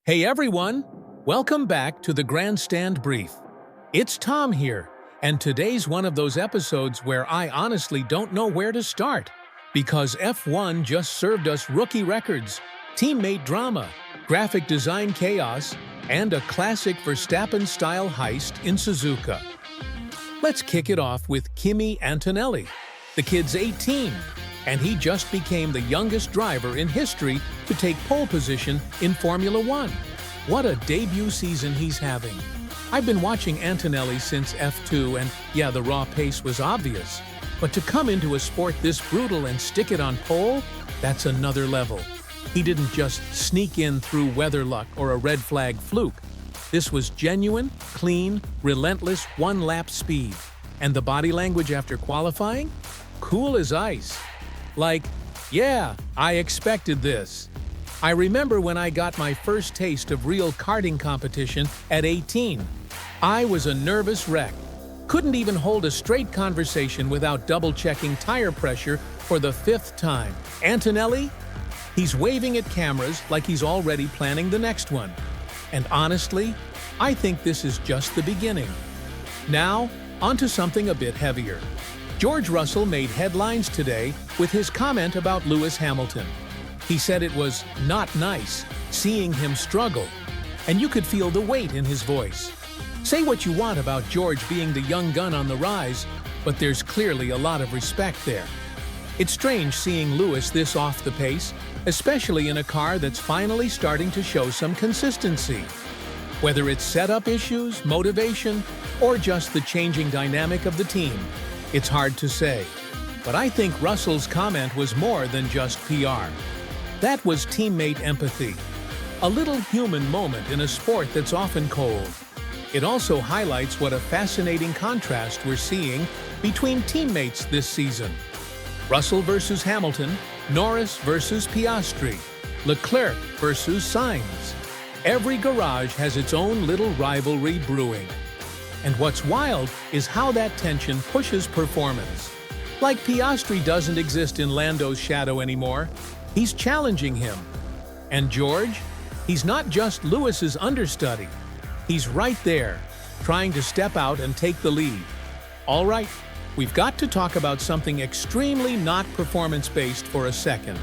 Hey everyone! Welcome back to the Grandstand Brief. It's Tom here, and today's one of those episodes where I honestly don't know where to start, because F1 just served us rookie records, teammate drama, graphic design chaos, and a classic Verstappen-style heist in Suzuka. Let's kick it off with Kimi Antonelli. The kid's 18, and he just became the youngest driver in history to take pole position in Formula One. What a debut season he's having. I've been watching Antonelli since F2, and yeah, the raw pace was obvious. But to come into a sport this brutal and stick it on pole, that's another level. He didn't just sneak in through weather luck or a red flag fluke. This was genuine, clean, relentless one-lap speed. And the body language after qualifying? Cool as ice. Like, yeah, I expected this. I remember when I got my first taste of real karting competition at 18. I was a nervous wreck. Couldn't even hold a straight conversation without double-checking tire pressure for the 5th time. Antonelli? He's waving at cameras like he's already planning the next one. And honestly, I think this is just the beginning. Now, onto something a bit heavier. George Russell made headlines today with his comment about Lewis Hamilton. He said it was not nice seeing him struggle, and you could feel the weight in his voice. Say what you want about George being the young gun on the rise, but there's clearly a lot of respect there. It's strange seeing Lewis this off the pace, especially in a car that's finally starting to show some consistency. Whether it's setup issues, motivation, or just the changing dynamic of the team, it's hard to say. But I think Russell's comment was more than just PR. That was teammate empathy. A little human moment in a sport that's often cold. It also highlights what a fascinating contrast we're seeing between teammates this season. Russell versus Hamilton, Norris versus Piastri, Leclerc versus Sainz. Every garage has its own little rivalry brewing. And what's wild is how that tension pushes performance. Like Piastri doesn't exist in Lando's shadow anymore. He's challenging him. And George? He's not just Lewis's understudy. He's right there, trying to step out and take the lead. All right, we've got to talk about something extremely not performance-based for a second.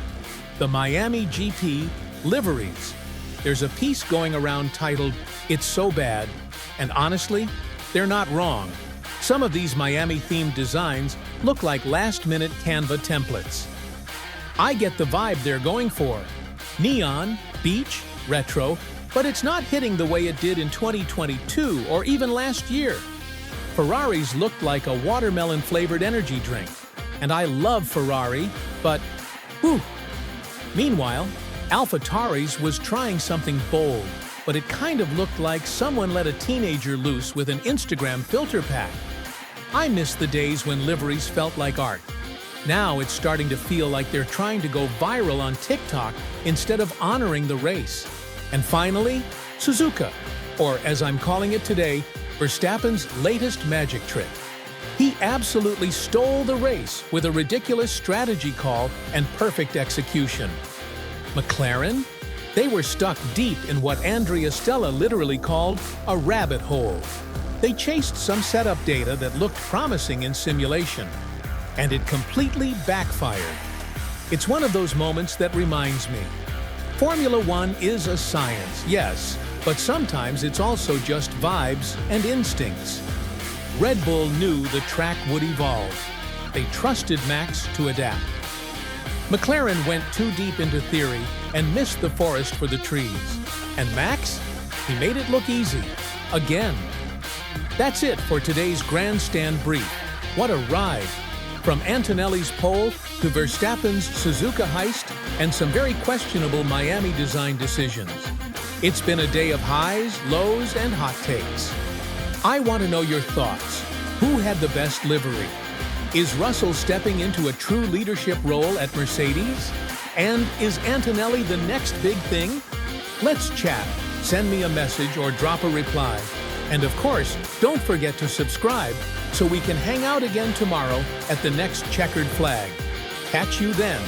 The Miami GP liveries. There's a piece going around titled, "It's So Bad," and honestly, they're not wrong. Some of these Miami-themed designs look like last-minute Canva templates. I get the vibe they're going for. Neon, beach, retro, but it's not hitting the way it did in 2022 or even last year. Ferraris looked like a watermelon-flavored energy drink, and I love Ferrari, but whew. Meanwhile, AlphaTauri's was trying something bold, but it kind of looked like someone let a teenager loose with an Instagram filter pack. I miss the days when liveries felt like art. Now it's starting to feel like they're trying to go viral on TikTok instead of honoring the race. And finally, Suzuka, or as I'm calling it today, Verstappen's latest magic trick. He absolutely stole the race with a ridiculous strategy call and perfect execution. McLaren? They were stuck deep in what Andrea Stella literally called a rabbit hole. They chased some setup data that looked promising in simulation, and it completely backfired. It's one of those moments that reminds me, Formula One is a science, yes, but sometimes it's also just vibes and instincts. Red Bull knew the track would evolve. They trusted Max to adapt. McLaren went too deep into theory and missed the forest for the trees. And Max? He made it look easy. Again. That's it for today's Grandstand Brief. What a ride! From Antonelli's pole to Verstappen's Suzuka heist and some very questionable Miami design decisions. It's been a day of highs, lows, and hot takes. I want to know your thoughts. Who had the best livery? Is Russell stepping into a true leadership role at Mercedes? And is Antonelli the next big thing? Let's chat. Send me a message or drop a reply. And of course, don't forget to subscribe so we can hang out again tomorrow at the next checkered flag. Catch you then.